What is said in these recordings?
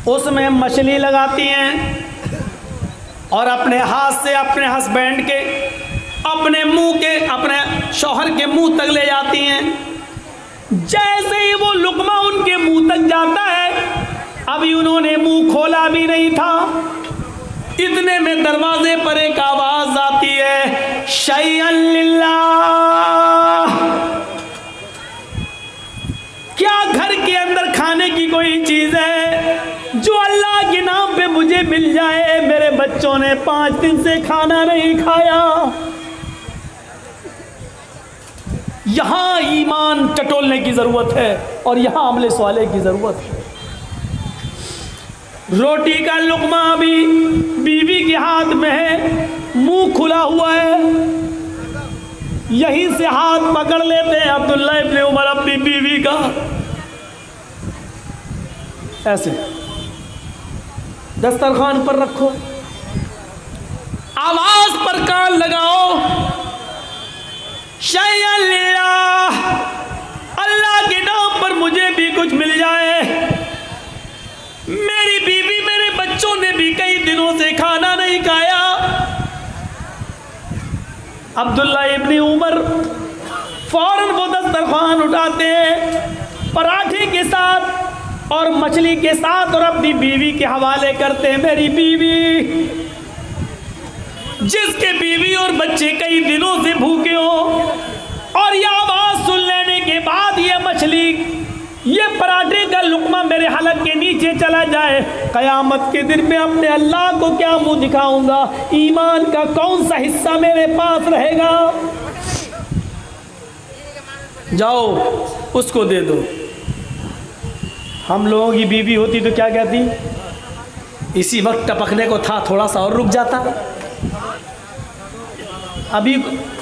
उसमें मछली लगाती हैं और अपने हाथ से अपने हस्बैंड के अपने मुंह के अपने शौहर के मुंह तक ले जाती हैं। जैसे ही वो लुकमा उनके मुंह तक जाता है, अभी उन्होंने मुंह खोला भी नहीं था, इतने में दरवाजे पर एक आवाज आती है, शैअन लिल्लाह। क्या घर के अंदर खाने की कोई चीज है जो अल्लाह के नाम पे मुझे मिल जाए? मेरे बच्चों ने 5 दिन से खाना नहीं खाया। यहां ईमान टटोलने की जरूरत है और यहां अमले स्वाले की जरूरत है। रोटी का लुकमा भी बीवी के हाथ में है, मुंह खुला हुआ है, यहीं से हाथ पकड़ लेते हैं अब्दुल्ला इब्ने उमर अपनी बीवी का, ऐसे दस्तरखान पर रखो, आवाज पर कान लगाओ, शैअन लिल्लाह, अल्लाह के नाम पर मुझे भी कुछ मिल जाए। मेरी बीवी मेरे बच्चों ने भी कई दिनों से खाना नहीं खाया। अब्दुल्ला इब्ने उमर फौरन वो दस्तरखान उठाते हैं, पराठे के साथ और मछली के साथ, और अपनी बीवी के हवाले करते हैं। मेरी बीवी, जिसके बीवी और बच्चे कई दिनों से भूखे हो, और ये आवाज सुन लेने के बाद ये मछली, ये पराठे का लुकमा मेरे हलक के नीचे चला जाए, कयामत के दिन में अपने अल्लाह को क्या मुंह दिखाऊंगा? ईमान का कौन सा हिस्सा मेरे पास रहेगा? जाओ उसको दे दो। हम लोगों की बीवी होती तो क्या कहती? इसी वक्त टपकने को था, थोड़ा सा और रुक जाता, अभी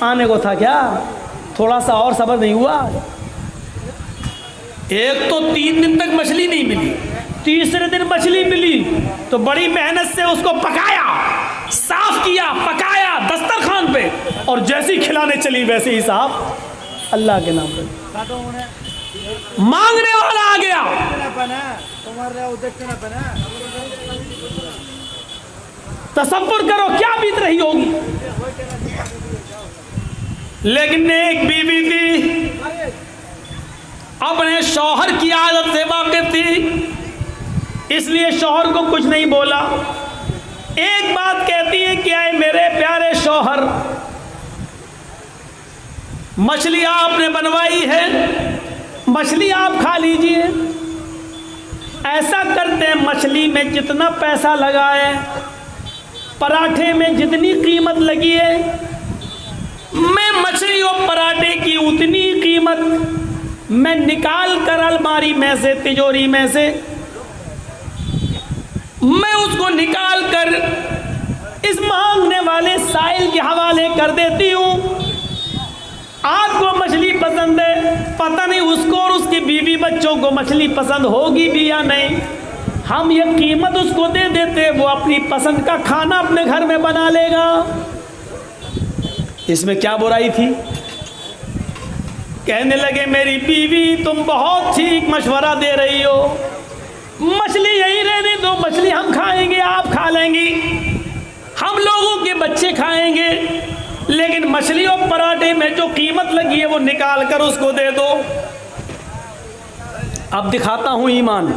आने को था, क्या थोड़ा सा और सब्र नहीं हुआ? एक तो 3 दिन तक मछली नहीं मिली, तीसरे दिन मछली मिली तो बड़ी मेहनत से उसको पकाया, साफ किया, पकाया दस्तरखान पे, और जैसी खिलाने चली वैसे ही साफ, अल्लाह के नाम पे मांगने वाला आ गया। तसव्वुर करो क्या बीत रही होगी। लेकिन एक बीवी थी, अपने शौहर की आदत से वाकिफ थी, इसलिए शौहर को कुछ नहीं बोला। एक बात कहती है कि आए मेरे प्यारे शौहर, मछली आपने बनवाई है, मछली आप खा लीजिए। ऐसा करते हैं, मछली में जितना पैसा लगा है, पराठे में जितनी कीमत लगी है, मैं मछली और पराठे की उतनी कीमत मैं निकाल कर अलमारी में से, तिजोरी में से मैं उसको निकाल कर इस मांगने वाले साइल के हवाले कर देती हूँ। आपको मछली पसंद है, पता नहीं उसको और उसकी बीवी बच्चों को मछली पसंद होगी भी या नहीं, हम ये कीमत उसको दे देते, वो अपनी पसंद का खाना अपने घर में बना लेगा। इसमें क्या बुराई थी? कहने लगे मेरी बीवी तुम बहुत ठीक मशवरा दे रही हो, मछली यही रहने दो, मछली हम खाएंगे, आप खा लेंगी, हम लोगों के बच्चे खाएंगे, लेकिन मछली और पराठे में जो कीमत लगी है वो निकाल कर उसको दे दो। अब दिखाता हूं ईमान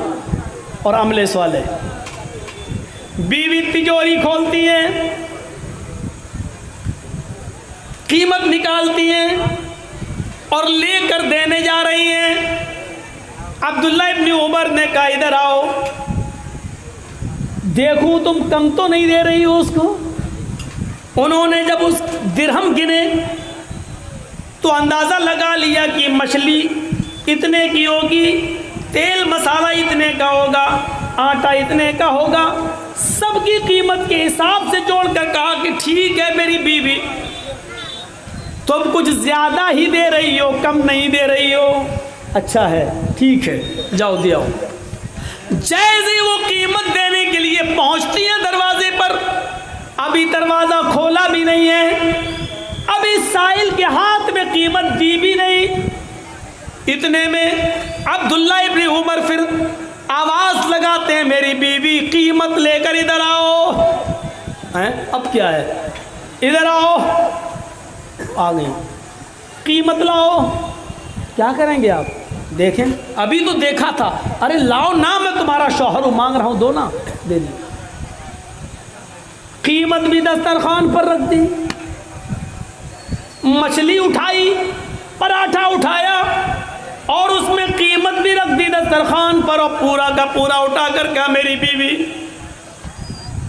और अमले स्वाले। बीवी तिजोरी खोलती है, कीमत निकालती हैं और लेकर देने जा रही हैं। अब्दुल्ला इब्ने उमर ने कहा इधर आओ, देखूं तुम कम तो नहीं दे रही हो उसको। उन्होंने जब उस दिरहम गिने तो अंदाज़ा लगा लिया कि मछली इतने की होगी, तेल मसाला इतने का होगा, आटा इतने का होगा, सबकी कीमत के हिसाब से जोड़कर कहा कि ठीक है मेरी बीवी, तुम कुछ ज़्यादा ही दे रही हो, कम नहीं दे रही हो। अच्छा है, ठीक है, जाओ दे आओ। जैसे वो कीमत देने के लिए पहुंचती है दरवाजे पर, अभी दरवाज़ा खोला भी नहीं है, अभी साइल के हाथ में कीमत दी भी नहीं। इतने में अब्दुल्ला इब्ने उमर फिर आवाज लगाते हैं मेरी बीवी कीमत लेकर इधर आओ। हैं अब क्या है, इधर आओ, आ गई, कीमत लाओ। क्या करेंगे आप? देखें, अभी तो देखा था, अरे लाओ ना, मैं तुम्हारा शौहर हूं, मांग रहा हूं, दो ना, दे दी। कीमत भी दस्तरखान पर रख दी, मछली उठाई, पराठा उठाया और उसमें कीमत भी रख दी दस्तरखान पर, और पूरा का पूरा उठा कर कहा मेरी बीवी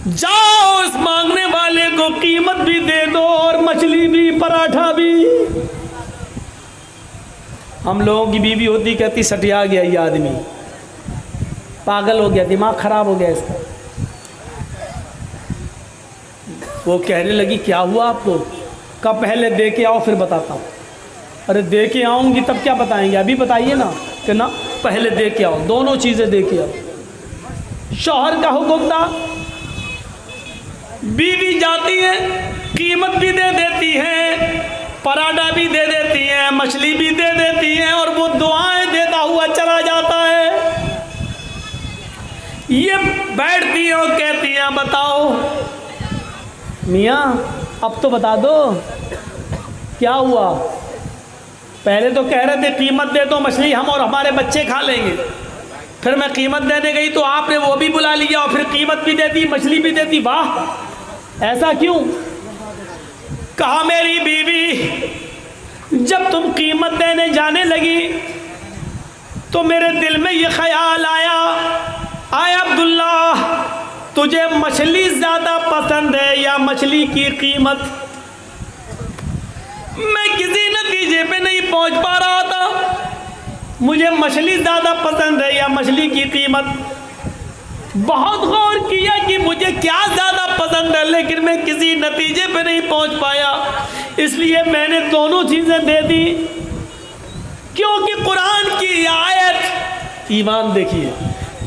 जाओ इस मांगने वाले को कीमत भी दे दो और मछली भी, पराठा भी। हम लोगों की बीवी होती कहती सटिया गया ये आदमी, पागल हो गया, दिमाग खराब हो गया इसका। वो कहने लगी क्या हुआ आपको? कब? पहले दे के आओ फिर बताता हूँ। अरे दे के आऊँगी तब क्या बताएंगे, अभी बताइए ना। कि ना पहले दे के आओ, दोनों चीज़ें दे के आओ। शौहर का हुक्म था, बीवी जाती है, कीमत भी दे देती है, पराठा भी दे देती है, मछली भी दे देती है, और वो दुआएं देता हुआ चला जाता है। ये बैठती है और कहती है बताओ मियाँ अब तो बता दो क्या हुआ। पहले तो कह रहे थे कीमत दे दो, मछली हम और हमारे बच्चे खा लेंगे। फिर मैं कीमत देने गई तो आपने वो भी बुला लिया और फिर कीमत भी दे दी, मछली भी दे दी। वाह, ऐसा क्यों? कहा मेरी बीवी जब तुम कीमत देने जाने लगी तो मेरे दिल में ये ख्याल आया, आए अब्दुल्ला तुझे मछली ज़्यादा पसंद है या मछली की कीमत? मैं किसी नतीजे पे नहीं पहुंच पा रहा था, मुझे मछली ज़्यादा पसंद है या मछली की कीमत। बहुत गौर किया कि मुझे क्या ज़्यादा पसंद है, लेकिन मैं किसी नतीजे पे नहीं पहुंच पाया, इसलिए मैंने दोनों चीज़ें दे दी। क्योंकि कुरान की आयत, ईमान देखिए,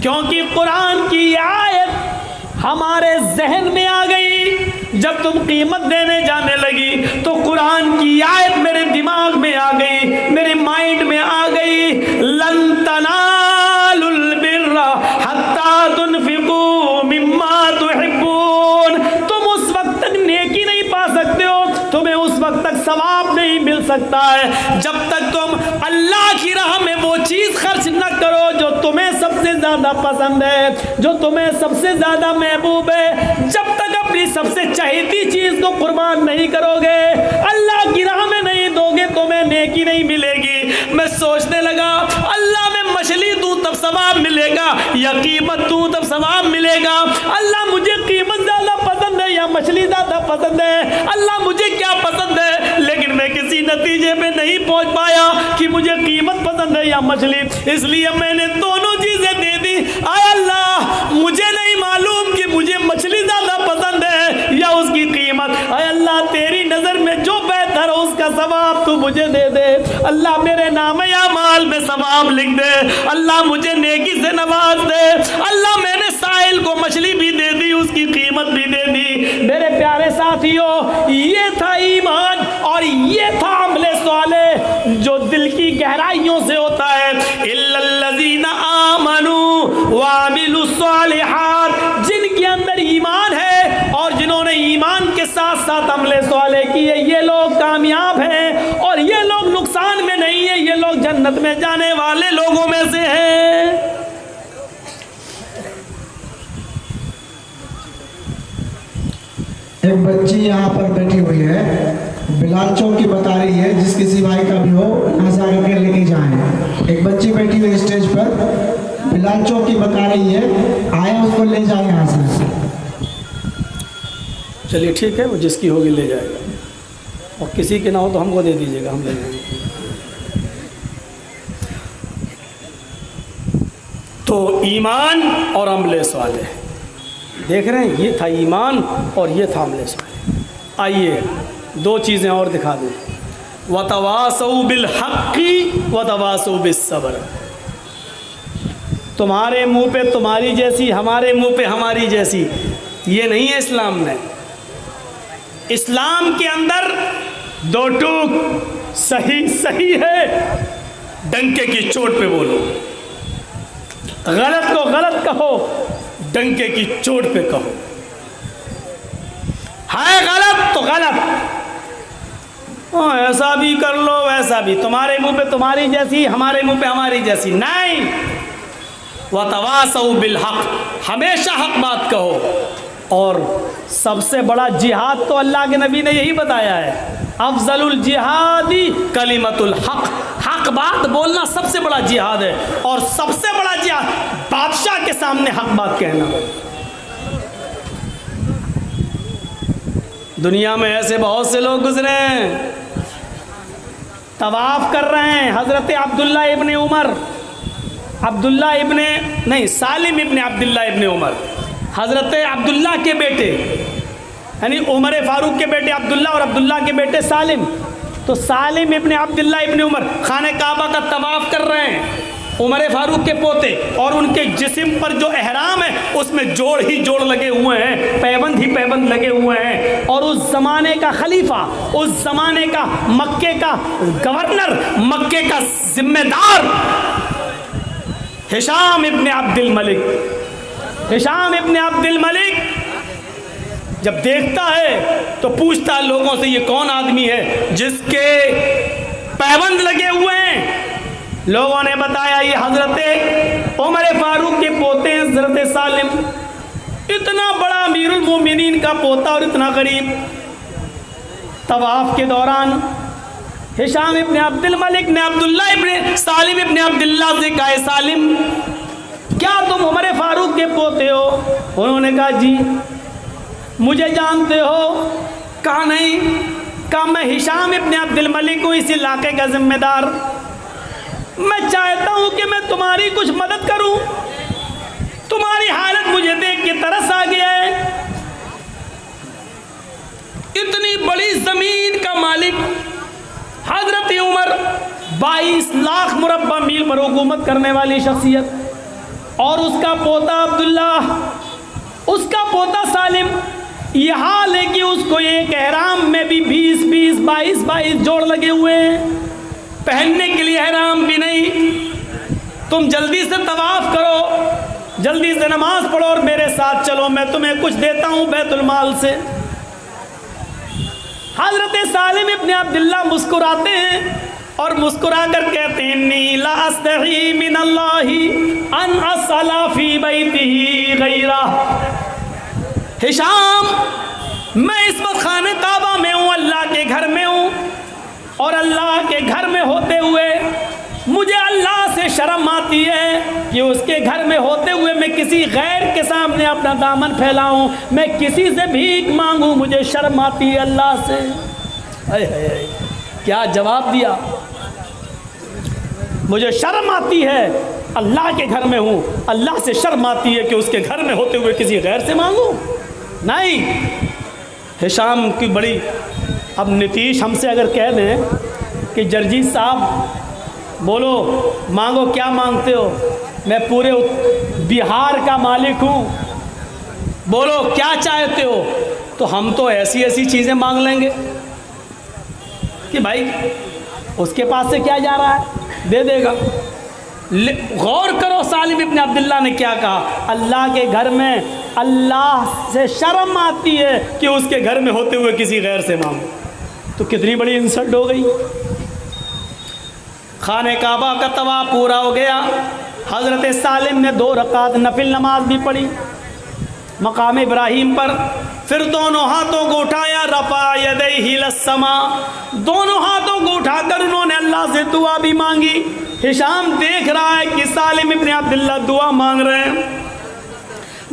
क्योंकि कुरान की आयत हमारे जहन में आ गई। जब तुम कीमत देने जाने लगी तो कुरान की आयत मेरे दिमाग में आ गई, मेरे माइंड में आ गई। लन तनालुल बिर्रा हत्ता तुनफिकू मिम्मा तुहिब्बून। तुम उस वक्त तक नेकी नहीं पा सकते हो, तुम्हें उस वक्त तक सवाब नहीं मिल सकता है जब तक तुम अल्लाह की राह में वो चीज़ खर्च न करो जो तुम्हें सबसे ज़्यादा पसंद है, जो तुम्हें सबसे ज़्यादा महबूब है। जब तक अपनी सबसे चहेती चीज़ को कुर्बान नहीं करोगे, अल्लाह की राह में नहीं दोगे, तुम्हें नेकी नहीं मिलेगी। मैं सोचने लगा अल्लाह में मछली दूँ तब सवाब मिलेगा या कीमत दूँ तब सवाब मिलेगा? अल्लाह मुझे कीमत ज़्यादा पसंद है या मछली ज़्यादा पसंद है? अल्लाह मुझे क्या पसंद है? लेकिन मैं किसी नतीजे पे नहीं पहुंच पाया कि मुझे कीमत पसंद है या मछली, इसलिए मैंने दोनों चीज़ें दे दी। आय अल्लाह मुझे नहीं मालूम कि मुझे मछली ज़्यादा पसंद है या उसकी कीमत। आय अल्लाह तेरी नज़र में जो बेहतर हो उसका सवाब तू मुझे दे दे। अल्लाह मेरे नाम या माल में सवाब लिख दे। अल्लाह मुझे नेकी से नवाज दे। अल्लाह मैंने साहिल को मछली भी दे दी, उसकी कीमत भी दे दी। मेरे प्यारे साथियों, ये था ईमान और ये था अमले साले जो दिल की गहराइयों से होता है। इल्लल्लज़ीना आमनू व अमिलुस्सालिहात, जिनके अंदर ईमान है और जिन्होंने ईमान के साथ साथ अमले साले किए, ये लोग कामयाब हैं और ये लोग नुकसान में नहीं है, ये लोग जन्नत में जाने वाले लोगों में से हैं। एक बच्ची यहाँ पर बैठी हुई है, बिलाल चौक की बता रही है, जिस किसी भाई का भी हो यहाँ से आगे लेके जाएं। एक बच्ची बैठी हुई स्टेज पर, बिलाल चौक की बता रही है, आया उसको ले जाए यहाँ से। चलिए ठीक है, वो जिसकी होगी ले जाएगा, और किसी के ना हो तो हमको दे दीजिएगा, हम ले जाएंगे। तो ईमान और अमले साले देख रहे हैं, ये था ईमान और ये था अमले साले। आइए दो चीज़ें और दिखा दूँ। वतवासौ बिल हक़्क़ि वतवासौ बिस सब्र। तुम्हारे मुंह पे तुम्हारी जैसी, हमारे मुंह पे हमारी जैसी, ये नहीं है इस्लाम में। इस्लाम के अंदर दो टूक सही सही है, डंके की चोट पे बोलो। गलत को गलत कहो, डंके की चोट पे कहो। है गलत तो गलत, ऐसा भी कर लो वैसा भी, तुम्हारे मुंह पे तुम्हारी जैसी, हमारे मुंह पे हमारी जैसी, नहीं। वतवासौ बिल हक, हमेशा हक बात कहो। और सबसे बड़ा जिहाद तो अल्लाह के नबी ने यही बताया है, अफजलुल जिहादी कलिमतुल हक, हक बात बोलना सबसे बड़ा जिहाद है। और सबसे बड़ा जिहाद बादशाह के सामने हक बात कहना। दुनिया में ऐसे बहुत से लोग गुजरे हैं, तवाफ कर रहे हैं, हज़रत अब्दुल्ला इब्ने उमर, सालिम इब्ने अब्दुल्ला इब्ने उमर, हज़रत अब्दुल्ला के बेटे, यानी उमर फारूक के बेटे अब्दुल्ला और अब्दुल्ला के बेटे सालिम। तो सालिम इब्ने अब्दुल्ला इब्ने उमर खाने काबा का तवाफ कर रहे हैं, उमर फारूक के पोते, और उनके जिस्म पर जो एहराम है उसमें जोड़ ही जोड़ लगे हुए हैं, पैबंद ही पैबंद लगे हुए हैं। और उस ज़माने का खलीफा, उस ज़माने का मक्के का गवर्नर, मक्के का जिम्मेदार हिशाम इब्ने अब्दुल मलिक, हिशाम इब्ने अब्दुल मलिक जब देखता है तो पूछता है लोगों से, ये कौन आदमी है जिसके पैबंद लगे हुए हैं? लोगों ने बताया ये हज़रत उमर फारूक के पोते हैं, हज़रत सालिम। इतना बड़ा अमीरुल मोमिनीन का पोता और इतना गरीब। तवाफ के दौरान हिशाम इब्ने अब्दुल मलिक ने अब्दुल्ला इब्ने सालिम इब्ने अब्दुल्ला से कहा, सालिम क्या तुम उमर फारूक के पोते हो? उन्होंने कहा जी। मुझे जानते हो? कहा नहीं। कहा मैं हिशाम इब्ने अब्दुल मलिक हूँ, इस इलाके का जिम्मेदार। मैं चाहता हूँ कि मैं तुम्हारी कुछ मदद करूँ, तुम्हारी हालत मुझे देख के तरस आ गया है। इतनी बड़ी जमीन का मालिक हजरत उमर, 22 लाख मुरब्बा मील पर हुकूमत करने वाली शख्सियत, और उसका पोता अब्दुल्ला, उसका पोता सालिम, यह हाल है कि उसको एक एहराम में भी 20-20, 22-22 जोड़ लगे हुए हैं, पहनने के लिए एहराम भी नहीं। तुम जल्दी से तवाफ करो, जल्दी से नमाज पढ़ो और मेरे साथ चलो, मैं तुम्हें कुछ देता हूँ बैतुल माल से। हजरत सालिम इब्ने अब्दुल्ला मुस्कुराते हैं और मुस्कुरा कर कहते हैं, इन्नी ला अस्तही मिनल्लाहि अन असला फी बैतिही गैरा। हिशाम, मैं इस वक्त खाने काबा में हूँ, अल्लाह के घर में हूँ, और अल्लाह के घर में होते हुए मुझे अल्लाह से शर्म आती है कि उसके घर में होते हुए मैं किसी गैर के सामने अपना दामन फैलाऊं, मैं किसी से भीख मांगूं, मुझे शर्म आती है अल्लाह से। हाय क्या जवाब दिया, मुझे शर्म आती है, अल्लाह के घर में हूँ, अल्लाह से शर्म आती है कि उसके घर में होते हुए किसी गैर से मांगूं। नहीं, हिशाम की बड़ी, अब नीतीश हमसे अगर कह दें कि जर्जीत साहब बोलो मांगो, क्या मांगते हो, मैं पूरे बिहार का मालिक हूँ, बोलो क्या चाहते हो, तो हम तो ऐसी ऐसी चीज़ें मांग लेंगे कि भाई उसके पास से क्या जा रहा है, दे देगा। गौर करो सालिम इब्ने अब्दुल्ला ने क्या कहा, अल्लाह के घर में अल्लाह से शर्म आती है कि उसके घर में होते हुए किसी गैर से मांगो, तो कितनी बड़ी इंसल्ट हो गई। खाने काबा का तवाफ पूरा हो गया, हज़रत सालिम ने 2 रकात नफिल नमाज भी पढ़ी मकाम इब्राहीम पर। फिर दोनों हाथों को उठाया, रफ़ा यदैहि लस्समा, दोनों हाथों को उठाकर उन्होंने अल्लाह से दुआ भी मांगी। हिशाम देख रहा है कि सालिम इब्ने अब्दुल्ला दुआ मांग रहे हैं।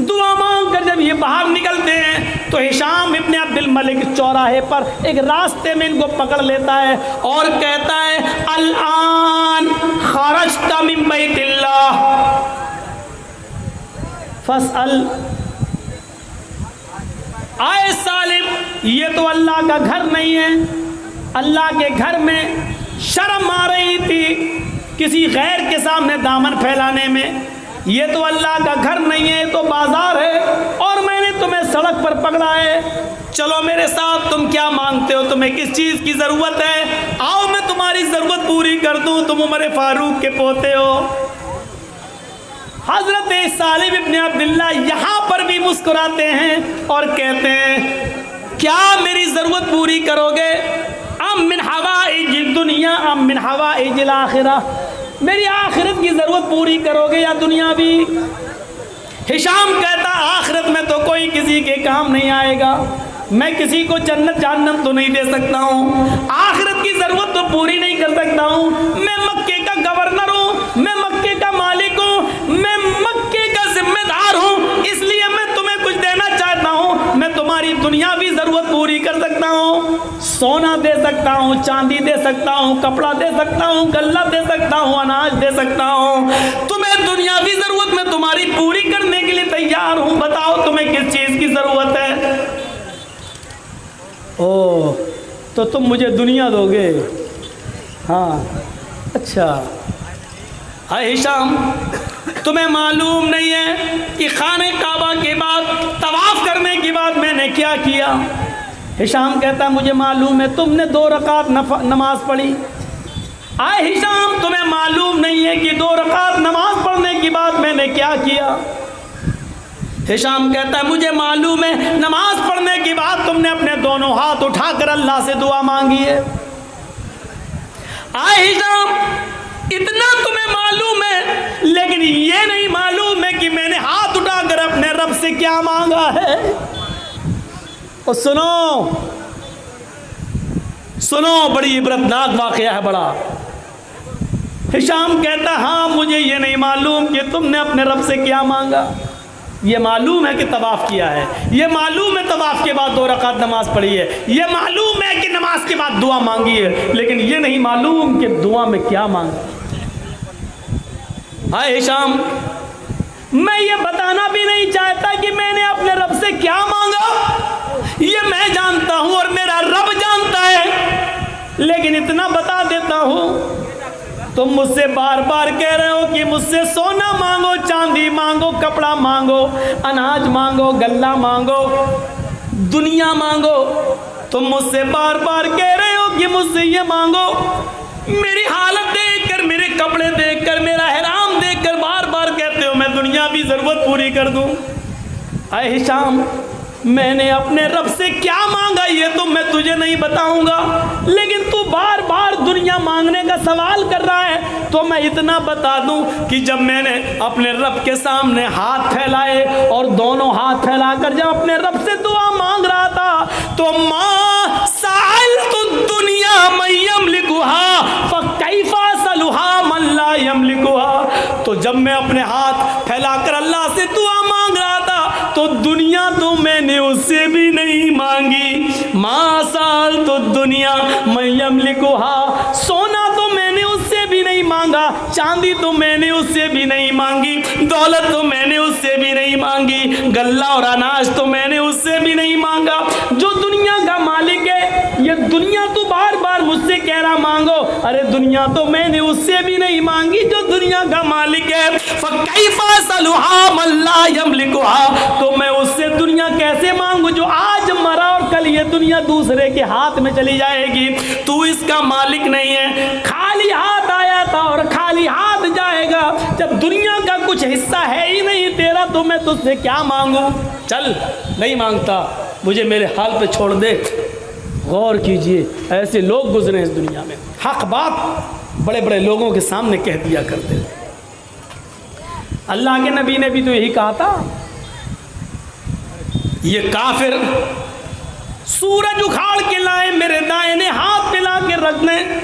दुआ मांग कर जब ये बाहर निकलते हैं तो हिशाम इब्ने अब्दुल मलिक चौराहे पर एक रास्ते में इनको पकड़ लेता है और कहता है, अल-आन खरजता मिन बैतिल्लाह फस्अल। आए सालिम, ये तो अल्लाह का घर नहीं है, अल्लाह के घर में शर्म आ रही थी किसी गैर के सामने दामन फैलाने में, ये तो अल्लाह का घर नहीं है, तो बाजार है, और मैंने तुम्हें सड़क पर पकड़ा है, चलो मेरे साथ, तुम क्या मांगते हो, तुम्हें किस चीज़ की ज़रूरत है, आओ मैं तुम्हारी ज़रूरत पूरी कर दूँ, तुम उमर फारूक के पोते हो। हजरत सालिम इब्न अब्दुल्लाह यहाँ पर भी मुस्कुराते हैं और कहते हैं क्या मेरी ज़रूरत पूरी करोगे? अम मिन हवाइजिद दुनिया अम मिन हवाइजिल आखिरा, मेरी आखिरत की ज़रूरत पूरी करोगे या दुनियावी? हिशाम कहता आखिरत में तो कोई किसी के काम नहीं आएगा, मैं किसी को जन्नत जहन्नम तो नहीं दे सकता हूँ, आखिरत की ज़रूरत तो पूरी नहीं कर सकता हूँ, मैं मक्के का गवर्नर हूँ, मैं मक्के का मालिक हूँ, मैं मक्के का जिम्मेदार हूँ, इसलिए मैं तुम्हें कुछ देना चाहता हूँ, मैं तुम्हारी दुनियावी ज़रूरत पूरी कर सकता हूँ, सोना दे सकता हूँ, चांदी दे सकता हूँ, कपड़ा दे सकता हूँ, गल्ला दे सकता हूँ, अनाज दे सकता हूँ, तुम्हें दुनियावी ज़रूरत मैं तुम्हारी पूरी करने के लिए तैयार हूँ, बताओ तुम्हें किस चीज़ की ज़रूरत है? ओह, तो तुम मुझे दुनिया दोगे? हाँ, अच्छा। हाय हिशाम, तुम्हें मालूम नहीं है कि खाने काबा के बाद तवाफ़ करने के बाद मैंने क्या किया? हिशाम कहता मुझे मालूम है, तुमने 2 रकात नमाज पढ़ी। आए हिशाम, तुम्हें मालूम नहीं है कि 2 रकात नमाज पढ़ने के बाद मैंने क्या किया? हिशाम कहता है मुझे मालूम है, नमाज पढ़ने के बाद तुमने अपने दोनों हाथ उठाकर अल्लाह से दुआ मांगी है। आए हिशाम, इतना तुम्हें मालूम है, लेकिन ये नहीं मालूम है कि मैंने हाथ उठाकर अपने रब से क्या मांगा है। और सुनो, बड़ी इबरतनाक वाक़या है बड़ा। हिशाम कहता हाँ, मुझे ये नहीं मालूम कि तुमने अपने रब से क्या मांगा। ये मालूम है कि तवाफ़ किया है, ये मालूम है तवाफ़ के बाद 2 रकात नमाज पढ़ी है, ये मालूम है कि नमाज के बाद दुआ मांगी है, लेकिन ये नहीं मालूम कि दुआ में क्या मांगा। हाय हिशाम, मैं ये बताना भी नहीं चाहता कि मैंने अपने रब से क्या मांगा, ये मैं जानता हूँ और मेरा रब जानता है, लेकिन इतना बता देता हूँ, तुम मुझसे बार बार कह रहे हो कि मुझसे सोना मांगो, चांदी मांगो, कपड़ा मांगो, अनाज मांगो, गल्ला मांगो, दुनिया मांगो, तुम मुझसे बार बार कह रहे हो कि मुझसे ये मांगो। मेरी हालत देखकर, मेरे कपड़े देखकर, मेरा हराम देखकर बार बार कहते हो मैं दुनियावी ज़रूरत पूरी कर दूं। आए हिशाम, मैंने अपने रब से क्या मांगा ये तो मैं तुझे नहीं बताऊंगा, लेकिन तू बार बार दुनिया मांगने का सवाल कर रहा है, तो मैं इतना बता दूं कि जब मैंने अपने रब के सामने हाथ फैलाए और दोनों हाथ फैलाकर जब अपने रब से दुआ मांग रहा था, तो माँ साल तो दुनिया मयम लिखुहा फकैफा सलुहा मल्ला यम लिखुहा। तो जब मैं अपने हाथ फैलाकर अल्लाह से दुआ मांग रहा था, तो दुनिया तो मैंने उससे भी नहीं मांगी। माँ साल तो दुनिया मयम लिखुहा, सोना तो मैंने उससे भी नहीं मांगा, चांदी तो मैंने उससे भी नहीं मांगी, दौलत तो मैंने उससे भी नहीं मांगी, गल्ला और अनाज तो मैंने उससे भी नहीं मांगा। जो दुनिया का मालिक है, ये दुनिया तो बार बार मुझसे कह रहा मांगो, अरे दुनिया तो मैंने उससे भी नहीं मांगी जो दुनिया का मालिक है। फकैफा सलुहा मल्ला यमलिकुहा, तो मैं उससे दुनिया कैसे मांगू जो आज मरा और कल ये दुनिया दूसरे के हाथ में चली जाएगी। तू इसका मालिक नहीं है, खाली हाथ आया था और खाली हाथ जाएगा। जब दुनिया का कुछ हिस्सा है ही नहीं तेरा, तो मैं तुझसे क्या मांगू। चल, नहीं मांगता, मुझे मेरे हाल पे छोड़ दे। गौर कीजिए, ऐसे लोग गुजरे इस दुनिया में, हक बात बड़े बड़े लोगों के सामने कह दिया करते थे। अल्लाह के नबी ने भी तो यही कहा था, ये काफिर सूरज उखाड़ के लाए मेरे दाहिने हाथ पे ला के रख दें,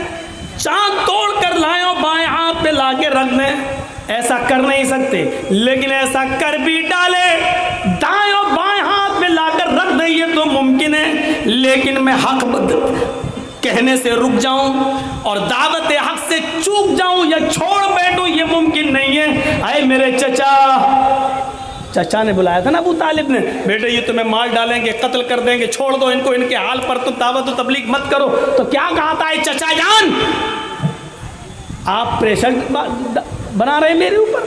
चांद तोड़ कर लाए और बाएं हाथ पे ला के रख दें, ऐसा कर नहीं सकते, लेकिन ऐसा कर भी डाले, दाएं और बाएं हाथ पे लाकर रख दें, ये तो मुमकिन है। लेकिन मैं हक कहने से रुक जाऊं और दावत हक से चूक जाऊं या छोड़ बैठूं, ये मुमकिन नहीं है। आए मेरे चचा ने बुलाया था ना अबू तालिब ने, बेटे ये तुम्हें मार डालेंगे, कत्ल कर देंगे, छोड़ दो इनको, इनके हाल पर तुम दावत और तबलीग मत करो। तो क्या कहा था चचा जान, आप प्रेशर बना रहे मेरे ऊपर,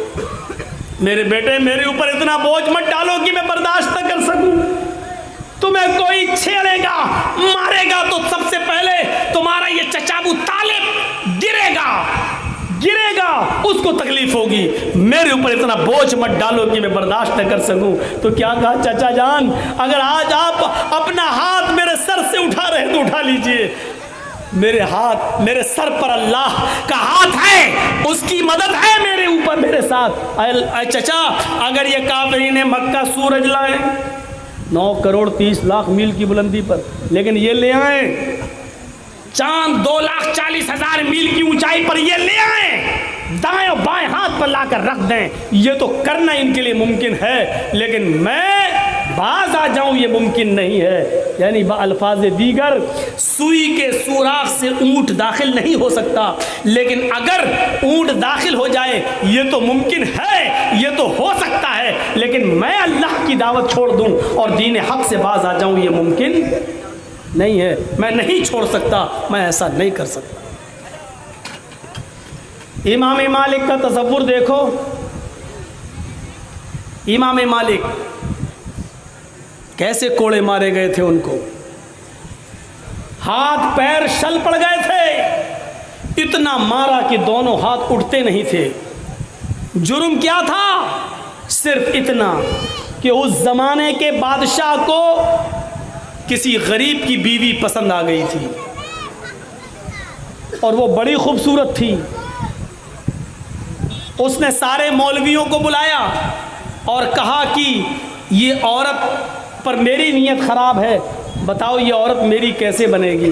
मेरे बेटे मेरे ऊपर इतना बोझ मत डालो कि मैं बर्दाश्त न कर सकूं। तुम्हें कोई छेड़ेगा मारेगा तो सबसे पहले तुम्हारा ये चचा अबू तालिब गिरेगा, गिरेगा उसको तकलीफ होगी, मेरे ऊपर इतना बोझ मत डालो कि मैं बर्दाश्त न कर सकूं। तो क्या कहा चाचा जान, अगर आज आप अपना हाथ मेरे सर से उठा रहे तो उठा लीजिए, मेरे हाथ मेरे सर पर अल्लाह का हाथ है, उसकी मदद है मेरे ऊपर मेरे साथ। चाचा अगर ये काफिरीन मक्का सूरज लाए 9 करोड़ 30 लाख मील की बुलंदी पर, लेकिन ये ले आए चांद 2,40,000 मील की ऊंचाई पर, ये ले आए दाएं और बाएं हाथ पर लाकर रख दें, ये तो करना इनके लिए मुमकिन है, लेकिन मैं बाज आ जाऊं ये मुमकिन नहीं है। यानी अल्फाज दीगर, सुई के सुराख से ऊंट दाखिल नहीं हो सकता, लेकिन अगर ऊंट दाखिल हो जाए ये तो मुमकिन है, ये तो हो सकता है, लेकिन मैं अल्लाह की दावत छोड़ दूं और दीन हक से बाज आ जाऊं ये मुमकिन नहीं है, मैं नहीं छोड़ सकता, मैं ऐसा नहीं कर सकता। इमाम मालिक का तसव्वुर देखो, इमाम मालिक कैसे कोड़े मारे गए थे, उनको हाथ पैर शल पड़ गए थे, इतना मारा कि दोनों हाथ उठते नहीं थे। जुर्म क्या था? सिर्फ इतना कि उस जमाने के बादशाह को किसी गरीब की बीवी पसंद आ गई थी और वो बड़ी खूबसूरत थी। उसने सारे मौलवियों को बुलाया और कहा कि ये औरत पर मेरी नीयत ख़राब है, बताओ ये औरत मेरी कैसे बनेगी।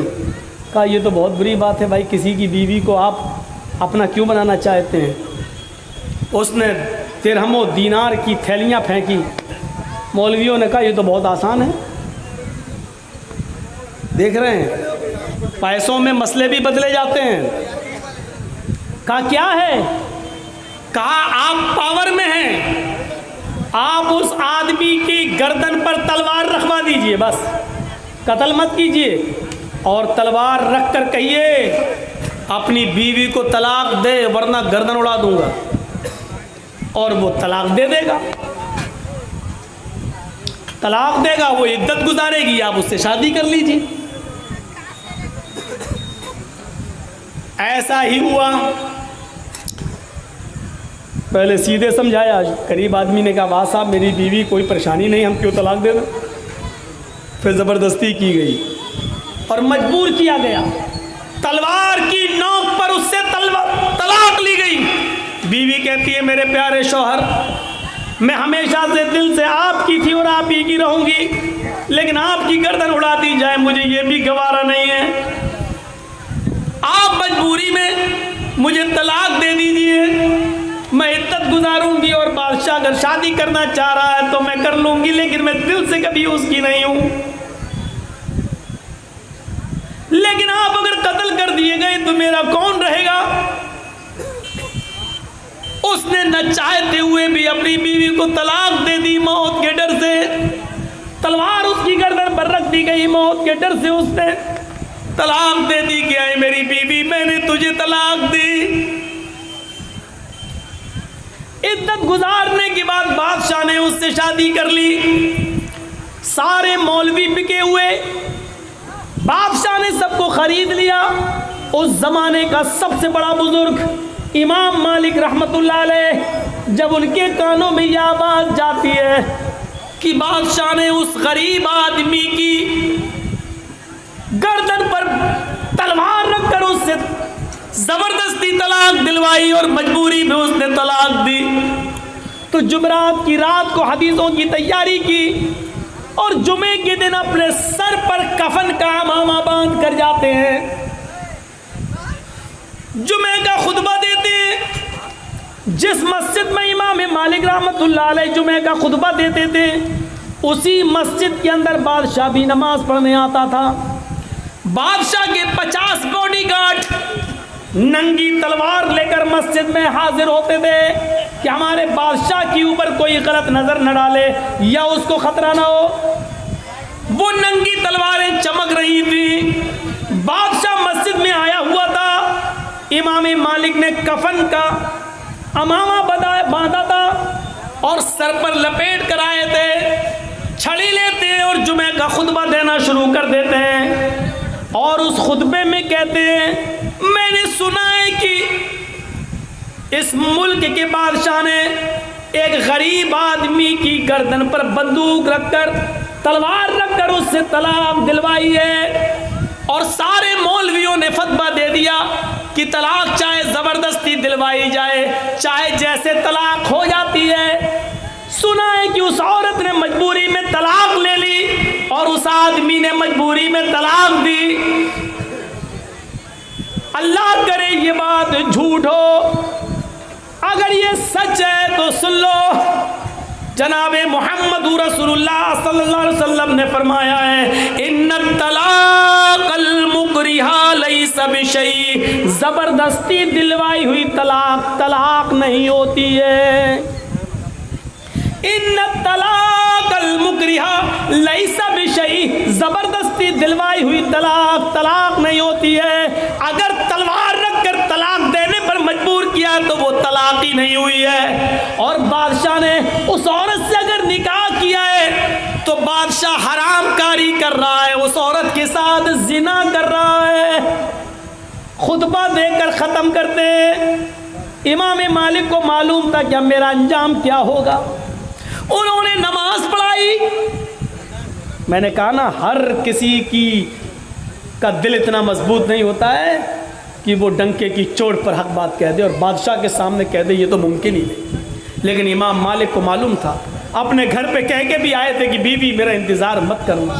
कहा ये तो बहुत बुरी बात है भाई, किसी की बीवी को आप अपना क्यों बनाना चाहते हैं। उसने दिरहमों दीनार की थैलियाँ फेंकी। मौलवियों ने कहा ये तो बहुत आसान है, देख रहे हैं पैसों में मसले भी बदले जाते हैं। कहा क्या है? कहा आप पावर में हैं, आप उस आदमी की गर्दन पर तलवार रखवा दीजिए, बस कत्ल मत कीजिए, और तलवार रख कर कहिए अपनी बीवी को तलाक दे वरना गर्दन उड़ा दूंगा, और वो तलाक दे देगा, तलाक देगा, वो इद्दत गुजारेगी, आप उससे शादी कर लीजिए। ऐसा ही हुआ। पहले सीधे समझाया, करीब आदमी ने कहा वाह साहब मेरी बीवी कोई परेशानी नहीं, हम क्यों तलाक दे दें। फिर ज़बरदस्ती की गई और मजबूर किया गया, तलवार की नोक पर उससे तलाक ली गई। बीवी कहती है मेरे प्यारे शौहर, मैं हमेशा से दिल से आपकी थी और आप ही की रहूंगी, लेकिन आपकी गर्दन उड़ा दी जाए मुझे ये भी गवारा नहीं है। आप मजबूरी में मुझे तलाक दे दीजिए, मैं इद्दत गुजारूंगी और बादशाह अगर शादी करना चाह रहा है तो मैं कर लूंगी, लेकिन मैं दिल से कभी उसकी नहीं हूं। लेकिन आप अगर कत्ल कर दिए गए तो मेरा कौन रहेगा। उसने न चाहते हुए भी अपनी बीवी को तलाक दे दी मौत के डर से। तलवार उसकी गर्दन पर रख दी गई, मौत के डर से उसने तलाक दे दी। क्या है मेरी बीवी, मैंने तुझे तलाक दी। इद्दत गुजारने के बाद बादशाह ने उससे शादी कर ली। सारे मौलवी बिके हुए, बादशाह ने सबको खरीद लिया। उस जमाने का सबसे बड़ा बुजुर्ग इमाम मालिक रहमतुल्लाह अलैह, जब उनके कानों में यह आवाज जाती है कि बादशाह ने उस गरीब आदमी की गर्दन पर तलवार रखकर उससे जबरदस्ती तलाक दिलवाई और मजबूरी में उसने तलाक दी, तो जुमेरात की रात को हदीसों की तैयारी की और जुमे के दिन अपने सर पर कफन का अमामा बांध कर जाते हैं, जुमे का खुतबा देते हैं। जिस मस्जिद में इमाम मालिक रहमतुल्लाह अलैह जुमे का खुतबा देते थे, उसी मस्जिद के अंदर बादशाह भी नमाज पढ़ने आता था। बादशाह के 50 बॉडीगार्ड नंगी तलवार लेकर मस्जिद में हाजिर होते थे कि हमारे बादशाह के ऊपर कोई गलत नजर न डाले या उसको खतरा ना हो। वो नंगी तलवारें चमक रही थी। बादशाह मस्जिद में आया हुआ था, इमाम मालिक ने कफन का अमामा बांधा था और सर पर लपेट कर आए थे। छड़ी लेते हैं और जुमे का खुतबा देना शुरू कर देते हैं और उस खुतबे में कहते हैं मैंने सुना है कि इस मुल्क के बादशाह ने एक गरीब आदमी की गर्दन पर बंदूक रखकर, तलवार रखकर उससे तलाक दिलवाई है। और सारे मौलवियों ने फतवा दे दिया कि तलाक चाहे ज़बरदस्ती दिलवाई जाए, चाहे जैसे तलाक हो जाती है। सुना है कि उस औरत ने मजबूरी में तलाक ले ली और उस आदमी ने मजबूरी में तलाक दी। अल्लाह करे ये बात झूठ हो, अगर ये सच है तो सुन लो, जनाबे मोहम्मद रसूलुल्लाह सल्लल्लाहु अलैहि वसल्लम ने फरमाया है, इन्ना तलाक़ल मुकरिहा लैसा बिशै, जबरदस्ती दिलवाई हुई तलाक तलाक नहीं होती है। इन्ना तलाक़ल मुकरिहा लैसा बिशै, जबरदस्ती दिलवाई हुई तलाक तलाक नहीं होती है। अगर तलवार रखकर तलाक देने पर मजबूर किया तो वो तलाक ही नहीं हुई है। और बादशाह ने उस औरत से अगर निकाह किया है तो बादशाह हरामकारी कर रहा है, उस औरत के साथ जिना कर रहा है। खुतबा देकर ख़त्म करते। इमाम मालिक को मालूम था कि अब मेरा अंजाम क्या होगा। उन्होंने नमाज पढ़ाई। मैंने कहा ना, हर किसी का दिल इतना मजबूत नहीं होता है कि वो डंके की चोट पर हक बात कह दे और बादशाह के सामने कह दे, ये तो मुमकिन ही नहीं। लेकिन इमाम मालिक को मालूम था, अपने घर पे कह के भी आए थे कि बीवी मेरा इंतज़ार मत करना,